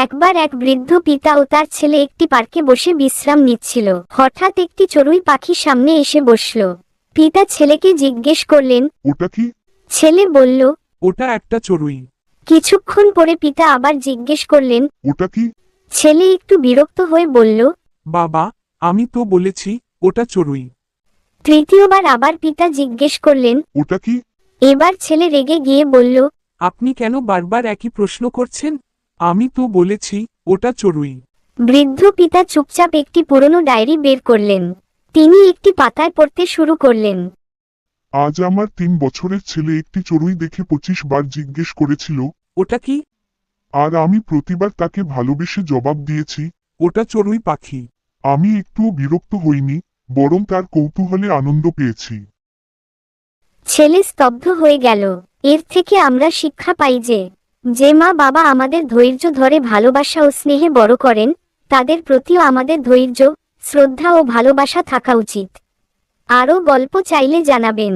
একবার এক বৃদ্ধ পিতা ও তার ছেলে একটি পার্কে বসে বিশ্রাম নিচ্ছিল। হঠাৎ একটি চড়ুই পাখি সামনে এসে বসল। পিতা ছেলেকে জিজ্ঞেস করলেন, ওটা কি? ছেলে বলল, ওটা একটা চড়ুই। কিছুক্ষণ পরে পিতা আবার জিজ্ঞেস করলেন। ওটা কি? ছেলে একটু বিরক্ত হয়ে বলল, বাবা, আমি তো বলেছি ওটা চড়ুই। তৃতীয়বার আবার পিতা জিজ্ঞেস করলেন। ওটা কি? এবার ছেলে রেগে গিয়ে বলল, আপনি কেন বারবার একই প্রশ্ন করছেন? আমি তো বলেছি ওটা চড়ুই। বৃদ্ধ পিতা চুপচাপ একটি পুরনো ডায়েরি বের করলেন। তিনি একটি পাতায় পড়তে শুরু করলেন। আজ আমার 3 বছরের ছেলে একটি চড়ুই দেখে 25 বার জিজ্ঞেস করেছিল। ওটা কি? আর আমি প্রতিবার তাকে ভালোবেসে জবাব দিয়েছি, ওটা চড়ুই পাখি। আমি একটুও বিরক্ত হইনি, বরং তার কৌতূহলে আনন্দ পেয়েছি। ছেলে স্তব্ধ হয়ে গেল। এর থেকে আমরা শিক্ষা পাই যে মা বাবা আমাদের ধৈর্য ধরে ভালোবাসা ও স্নেহে বড় করেন, তাদের প্রতিও আমাদের ধৈর্য, শ্রদ্ধা ও ভালোবাসা থাকা উচিত। আরও গল্প চাইলে জানাবেন।